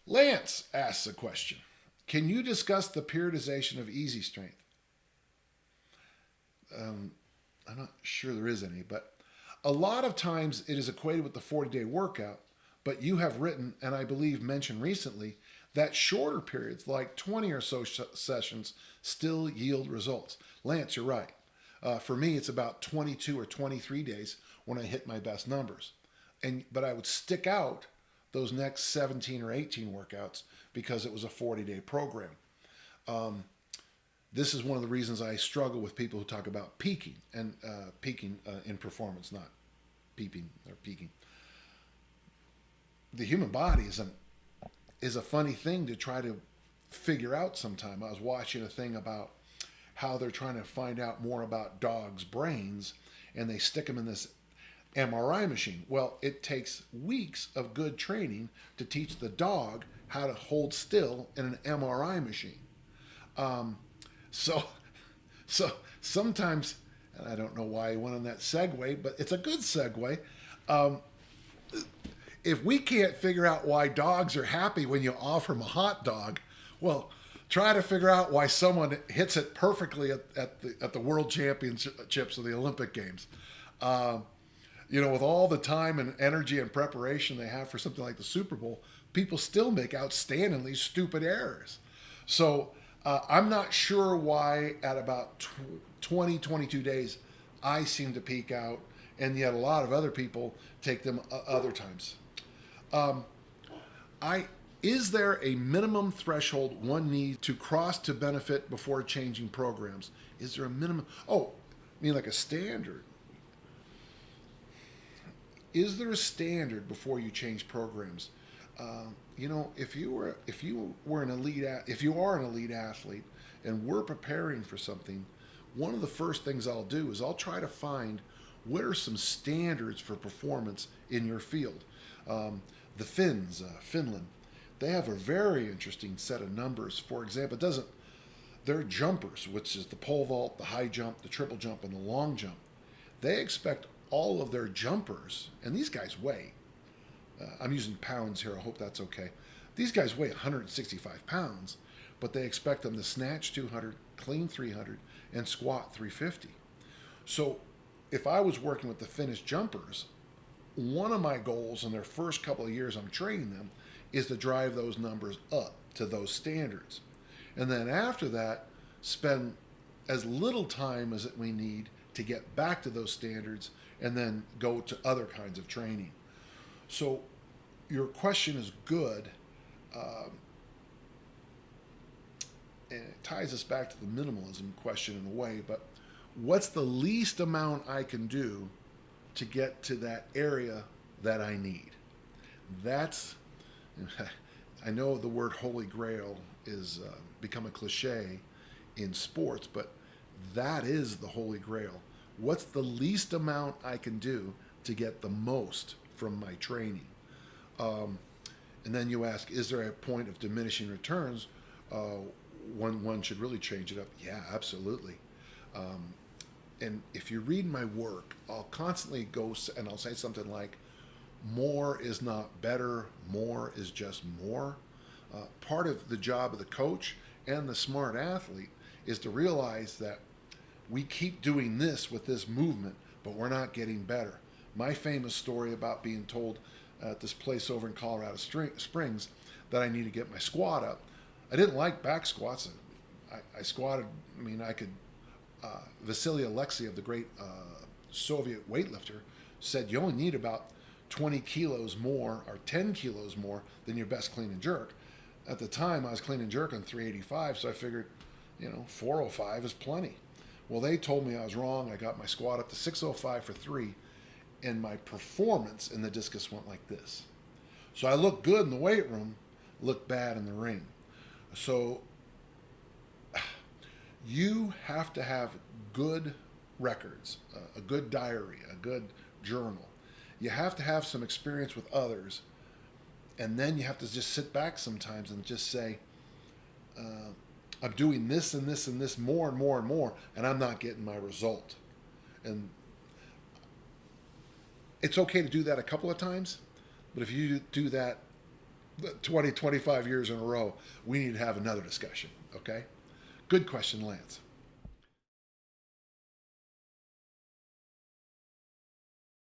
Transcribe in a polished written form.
Lance asks a question. Can you discuss the periodization of easy strength? I'm not sure there is any, but a lot of times it is equated with the 40-day workout, but you have written, and I believe mentioned recently, that shorter periods, like 20 or so sessions, still yield results. Lance, you're right. For me, it's about 22 or 23 days when I hit my best numbers. But I would stick out those next 17 or 18 workouts because it was a 40-day program. This is one of the reasons I struggle with people who talk about peaking and peaking in performance, not peeping or peaking. The human body is a funny thing to try to figure out sometime. I was watching a thing about how they're trying to find out more about dogs' brains, and they stick them in this MRI machine. Well, it takes weeks of good training to teach the dog how to hold still in an MRI machine. So sometimes, and I don't know why I went on that segue, but it's a good segue. If we can't figure out why dogs are happy when you offer them a hot dog, well, try to figure out why someone hits it perfectly at the World Championships or the Olympic Games. With all the time and energy and preparation they have for something like the Super Bowl, people still make outstandingly stupid errors. So I'm not sure why at about 20, 22 days I seem to peak out, and yet a lot of other people take them other times. Is there a minimum threshold one needs to cross to benefit before changing programs? Is there a minimum? Oh, I mean like a standard. Is there a standard before you change programs? If you are an elite athlete and we're preparing for something, one of the first things I'll do is I'll try to find what are some standards for performance in your field. The Finns, Finland, they have a very interesting set of numbers. For example, their jumpers, which is the pole vault, the high jump, the triple jump, and the long jump, they expect all of their jumpers, and these guys weigh, I'm using pounds here, I hope that's okay. These guys weigh 165 pounds, but they expect them to snatch 200, clean 300, and squat 350. So if I was working with the Finnish jumpers, one of my goals in their first couple of years I'm training them is to drive those numbers up to those standards. And then after that, spend as little time as we need to get back to those standards and then go to other kinds of training. So your question is good, and it ties us back to the minimalism question in a way, but what's the least amount I can do to get to that area that I need? I know the word Holy Grail is become a cliche in sports, but that is the Holy Grail. What's the least amount I can do to get the most from my training? And then you ask, is there a point of diminishing returns when one should really change it up? Yeah, absolutely. And if you read my work, I'll constantly go and I'll say something like, more is not better, more is just more. Part of the job of the coach and the smart athlete is to realize that we keep doing this with this movement, but we're not getting better. My famous story about being told at this place over in Colorado Springs that I need to get my squat up. I didn't like back squats. I squatted, I could, Vasily Alexiev, the great Soviet weightlifter, said you only need about 20 kilos more or 10 kilos more than your best clean and jerk. At the time, I was clean and jerk on 385, so I figured, 405 is plenty. Well, they told me I was wrong. I got my squat up to 605 for 3, and my performance in the discus went like this. So I looked good in the weight room, looked bad in the ring. So you have to have good records, a good diary, a good journal. You have to have some experience with others, and then you have to just sit back sometimes and just say, I'm doing this and this and this more and more and more, and I'm not getting my result. And it's okay to do that a couple of times, but if you do that 20, 25 years in a row, we need to have another discussion. Okay? Good question, Lance.